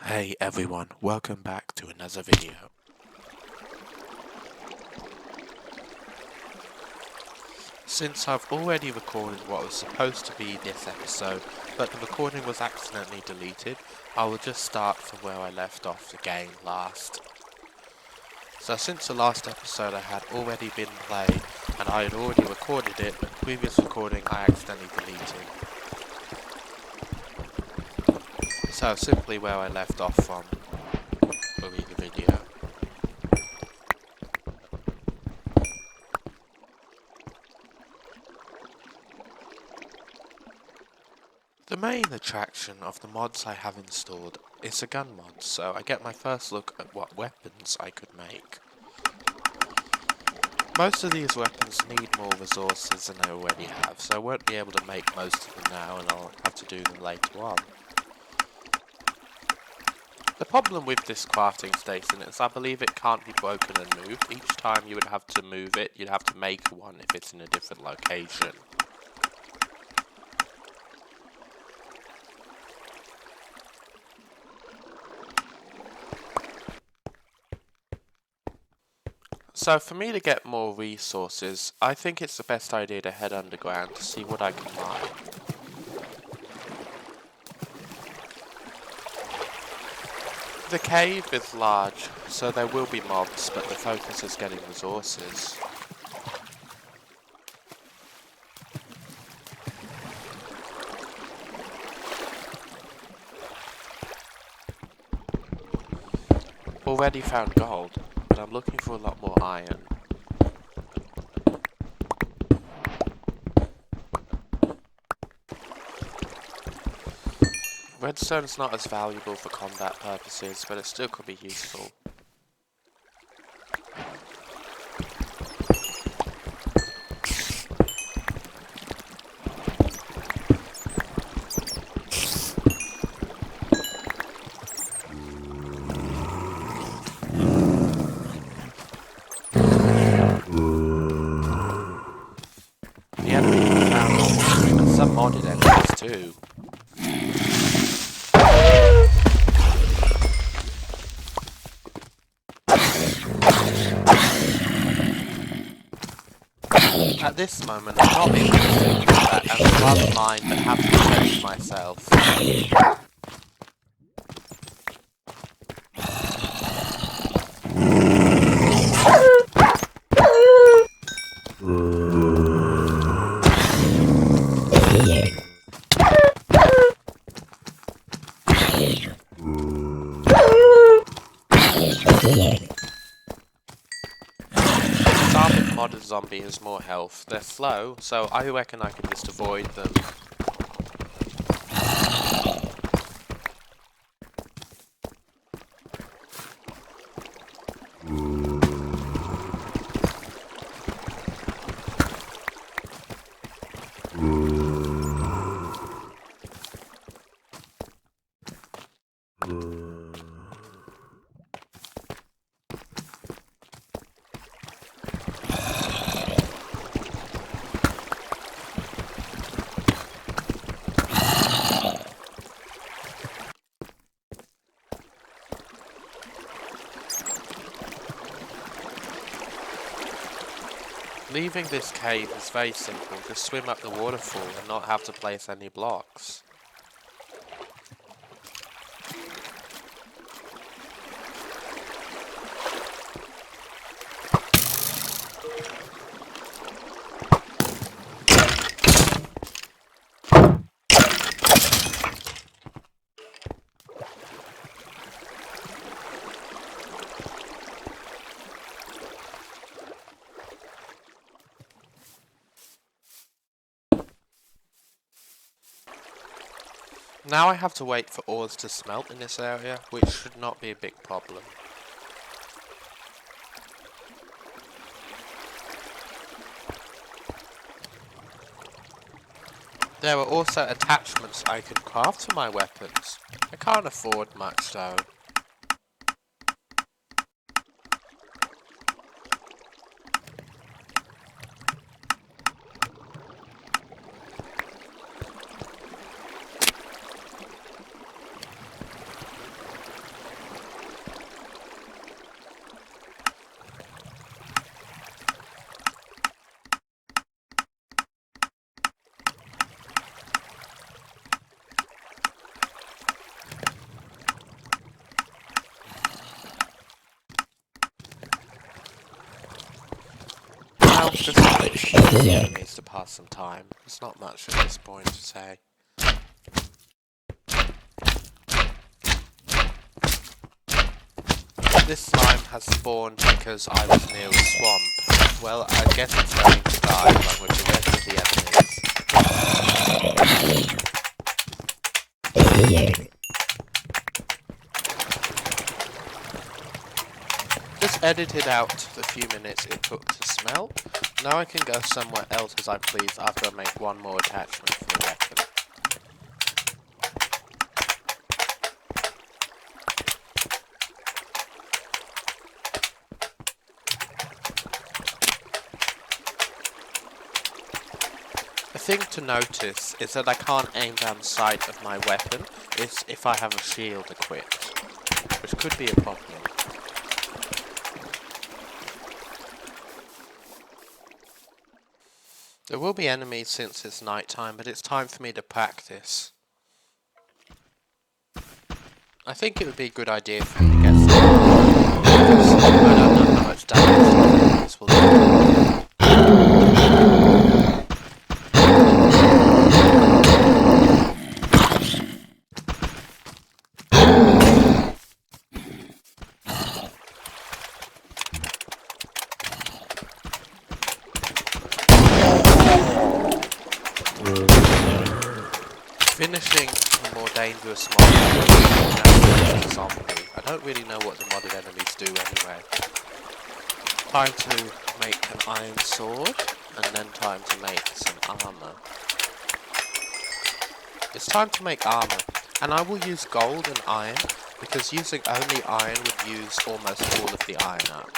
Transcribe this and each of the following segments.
Hey everyone, welcome back to another video. Since I've already recorded what was supposed to be this episode, but the recording was accidentally deleted, I will just start from where I left off the game last. So since the last episode I had already been played, and I had already recorded it, but the previous recording I accidentally deleted. So simply where I left off from will be the video. The main attraction of the mods I have installed is a gun mod, so I get my first look at what weapons I could make. Most of these weapons need more resources than I already have, so I won't be able to make most of them now and I'll have to do them later on. The problem with this crafting station is I believe it can't be broken and moved. Each time you would have to move it, you'd have to make one if it's in a different location. So for me to get more resources, I think it's the best idea to head underground to see what I can mine. The cave is large, so there will be mobs, but the focus is getting resources. Already found gold, but I'm looking for a lot more iron. Redstone is not as valuable for combat purposes, but it still could be useful. The enemies we found, and some modded enemies too. At this moment, I'm not interested in that, and I'd rather mine than have to defend myself. Starboard modded zombie has more health. They're slow, so I reckon I can just avoid them. Leaving this cave is very simple, just swim up the waterfall and not have to place any blocks. Now I have to wait for ores to smelt in this area, which should not be a big problem. There are also attachments I can craft to my weapons. I can't afford much though. just enemies to pass some time. There's not much at this point to say. This slime has spawned because I was near a swamp. Well, I guess it's going to die along with the rest of the enemies. Just edited out the few minutes it took to smelt. Now I can go somewhere else as I please after I make one more attachment for the weapon. The thing to notice is that I can't aim down the sight of my weapon if I have a shield equipped, which could be a problem. There will be enemies since it's night time, but it's time for me to practice. I think it would be a good idea for me to get some, because I don't know how much damage this will do. Finishing the more dangerous mod zombie. I don't really know what the modded enemies do anyway. Time to make an iron sword, and then time to make some armor. It's time to make armor, and I will use gold and iron, because using only iron would use almost all of the iron up.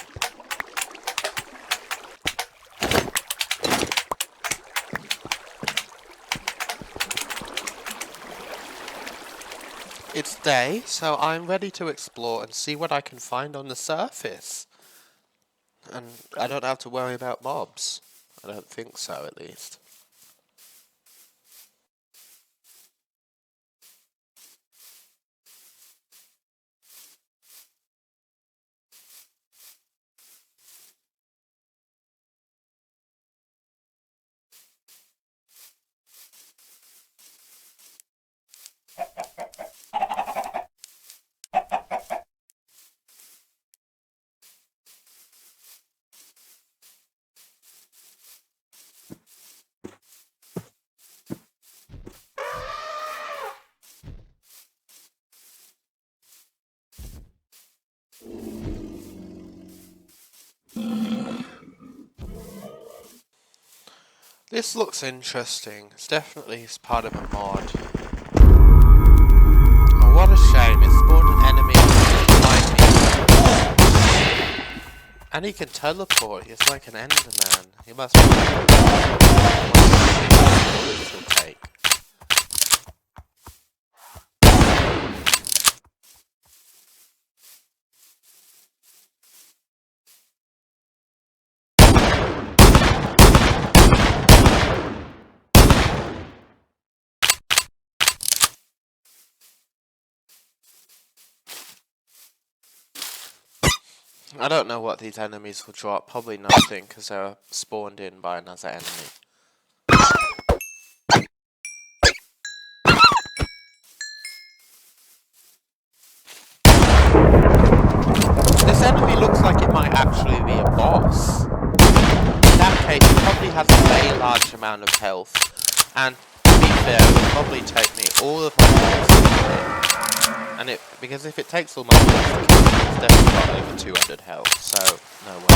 It's day, so I'm ready to explore and see what I can find on the surface. And I don't have to worry about mobs. I don't think so, at least. This looks interesting. It's definitely part of a mod. Oh, what a shame. It spawned an enemy behind me. And he can teleport. He's like an Enderman. He must be... This will take. I don't know what these enemies will drop. Probably nothing, because they're spawned in by another enemy. This enemy looks like it might actually be a boss. In that case, it probably has a very large amount of health. And to be fair, it will probably take me all of my health. And because if it takes all my health, it's definitely got over 200 health, so no way.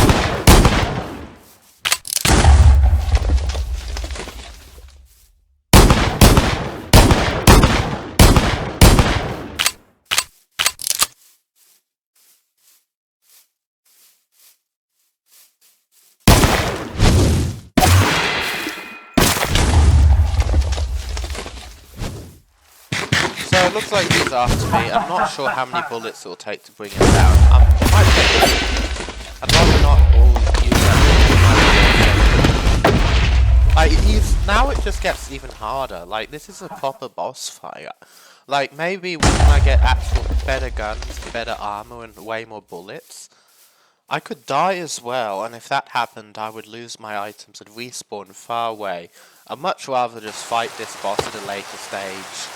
So it looks like he's after me. I'm not sure how many bullets it will take to bring him down. It might take... I'd rather not all use that. Like, now it just gets even harder. Like, this is a proper boss fight. Like, maybe when I get actual better guns, better armor, and way more bullets, I could die as well, and if that happened, I would lose my items and respawn far away. I'd much rather just fight this boss at a later stage.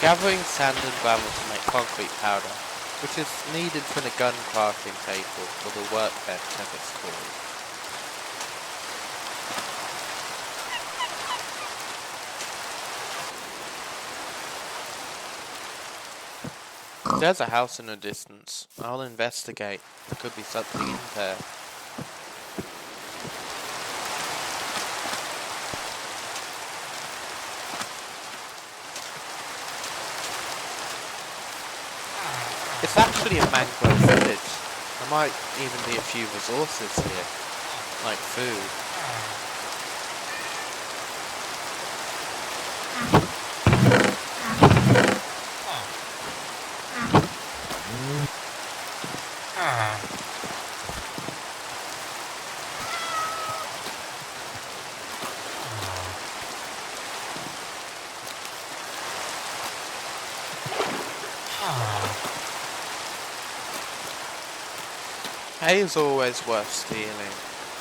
Gathering sand and gravel to make concrete powder, which is needed for the gun crafting table or the workbench as it's called. There's a house in the distance. I'll investigate. There could be something in there. It's actually a mangrove village. There might even be a few resources here, like food. Hay is always worth stealing.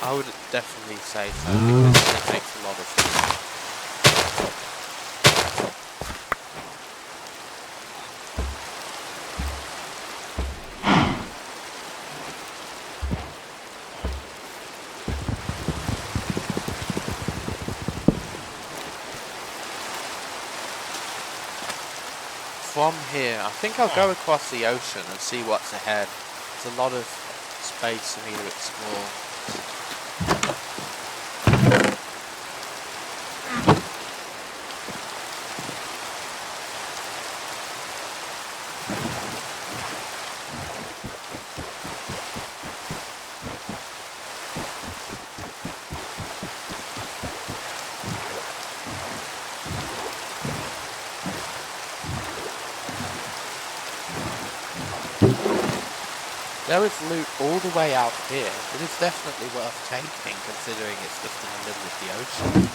I would definitely say so, because it makes a lot of food. From here, I think I'll go across the ocean and see what's ahead. There's a lot of space for me to explore. There is loot all the way out here. It is definitely worth taking, considering it's just in the middle of the ocean.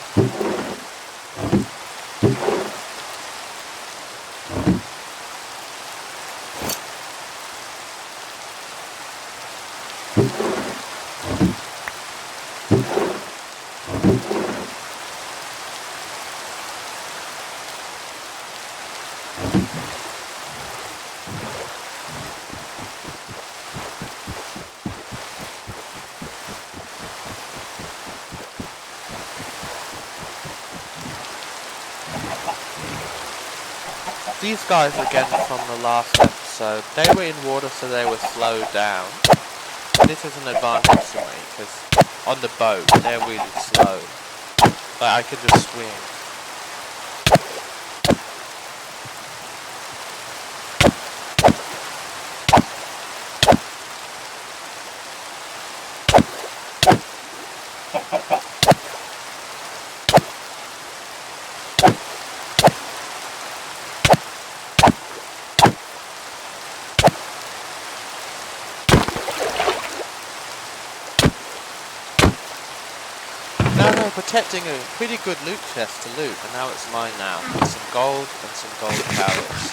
These guys again from the last episode, they were in water so they were slowed down. This is an advantage for me, because on the boat, they're really slow. Like, I could just swing. Protecting a pretty good loot chest to loot, and now it's mine now. Some gold and some gold carrots.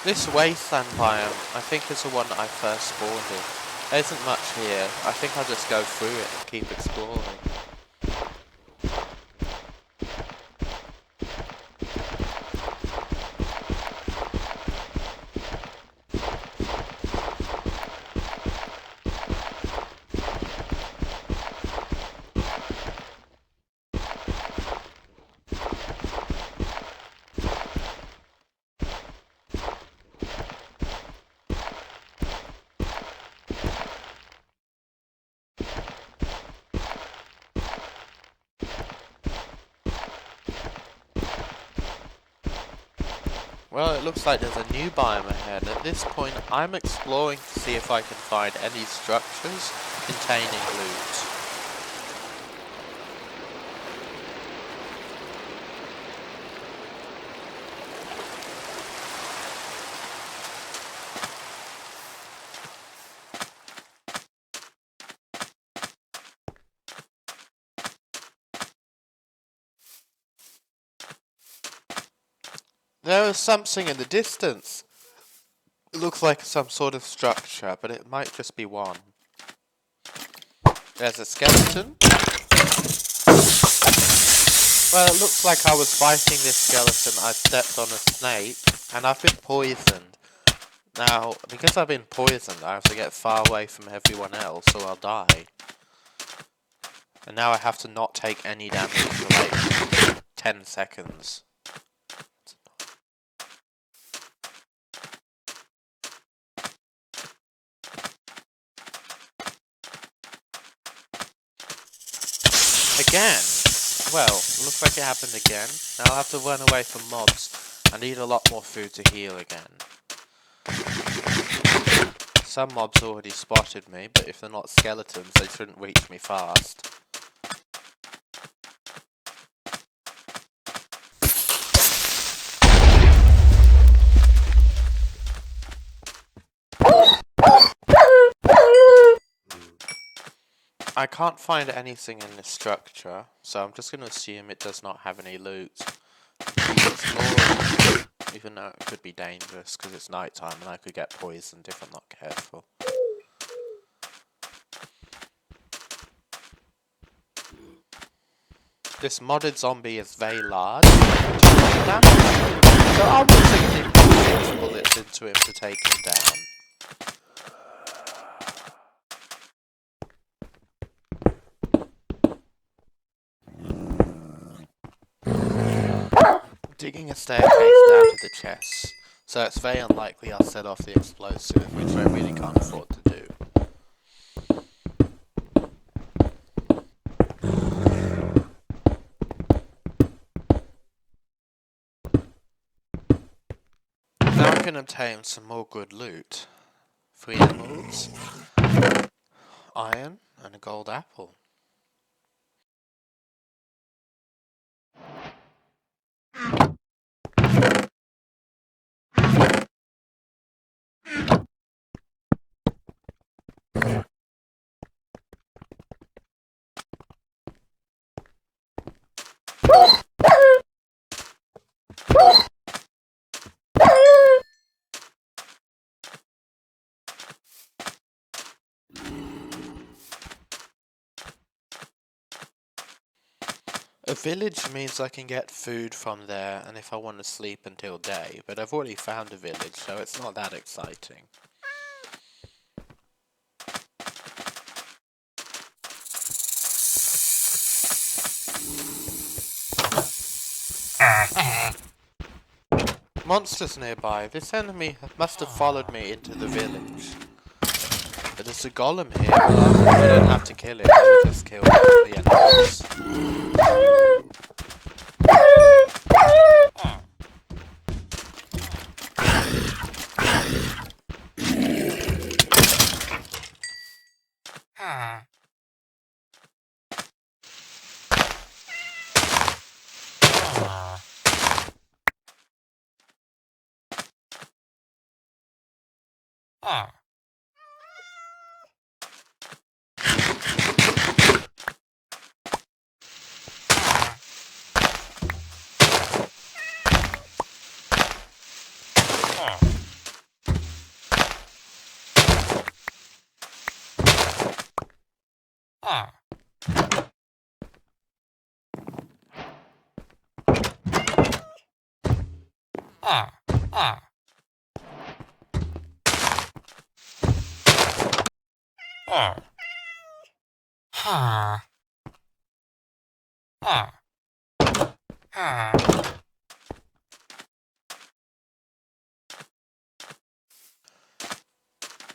This wasteland biome, I think, is the one that I first spawned in. There isn't much here. I think I'll just go through it and keep exploring. Well, it looks like there's a new biome ahead. At this point, I'm exploring to see if I can find any structures containing loot. There is something in the distance. It looks like some sort of structure, but it might just be one. There's a skeleton. Well, it looks like I was fighting this skeleton, I stepped on a snake, and I've been poisoned. Now, because I've been poisoned, I have to get far away from everyone else, or I'll die. And now I have to not take any damage for like 10 seconds. Again? Well, looks like it happened again. Now I'll have to run away from mobs. I need a lot more food to heal again. Some mobs already spotted me, but if they're not skeletons, they shouldn't reach me fast. I can't find anything in this structure, so I'm just going to assume it does not have any loot. Explore, even though it could be dangerous because it's nighttime and I could get poisoned if I'm not careful. This modded zombie is very large, so I'll put 16 bullets into him to take him down. Digging a staircase down to the chest, so it's very unlikely I'll set off the explosive, which I really can't afford to do. Now I can obtain some more good loot. 3 emeralds, iron, and a gold apple. A village means I can get food from there, and if I want to sleep until day, but I've already found a village, so it's not that exciting. Monsters nearby. This enemy must have followed me into the village. But there's a golem here. I don't have to kill it, I will just kill the enemies.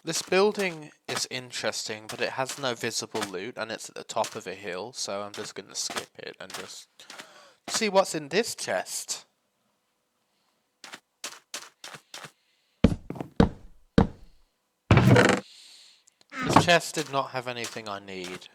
This building is interesting, but it has no visible loot, and it's at the top of a hill, so I'm just going to skip it and just see what's in this chest. chest did not have anything I need.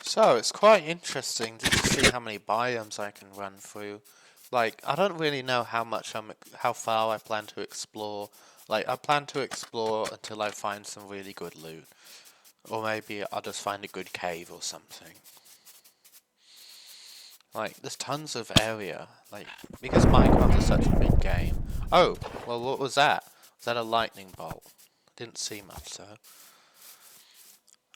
So, it's quite interesting to see how many biomes I can run through. Like, I don't really know how far I plan to explore. Like, I plan to explore until I find some really good loot. Or maybe I'll just find a good cave or something. Like, there's tons of area. Like, because Minecraft is such a big game. Oh, well, what was that? Was that a lightning bolt? Didn't see much, though.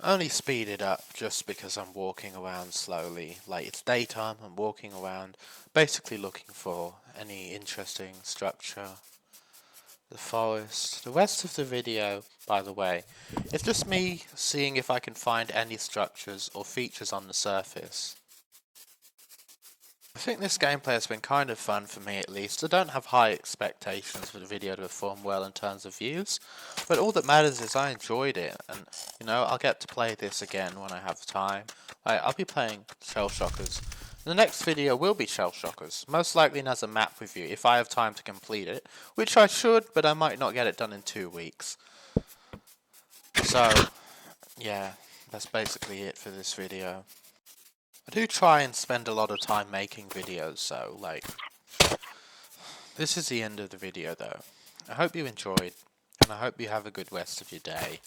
Only speed it up just because I'm walking around slowly. Like, it's daytime, I'm walking around, basically looking for any interesting structure. The forest. The rest of the video, by the way, is just me seeing if I can find any structures or features on the surface. I think this gameplay has been kind of fun for me at least. I don't have high expectations for the video to perform well in terms of views, but all that matters is I enjoyed it, and you know, I'll get to play this again when I have time. I'll be playing Shell Shockers. The next video will be Shell Shockers, most likely as a map review if I have time to complete it, which I should, but I might not get it done in 2 weeks. So, yeah, that's basically it for this video. I do try and spend a lot of time making videos, so, like, this is the end of the video, though. I hope you enjoyed, and I hope you have a good rest of your day.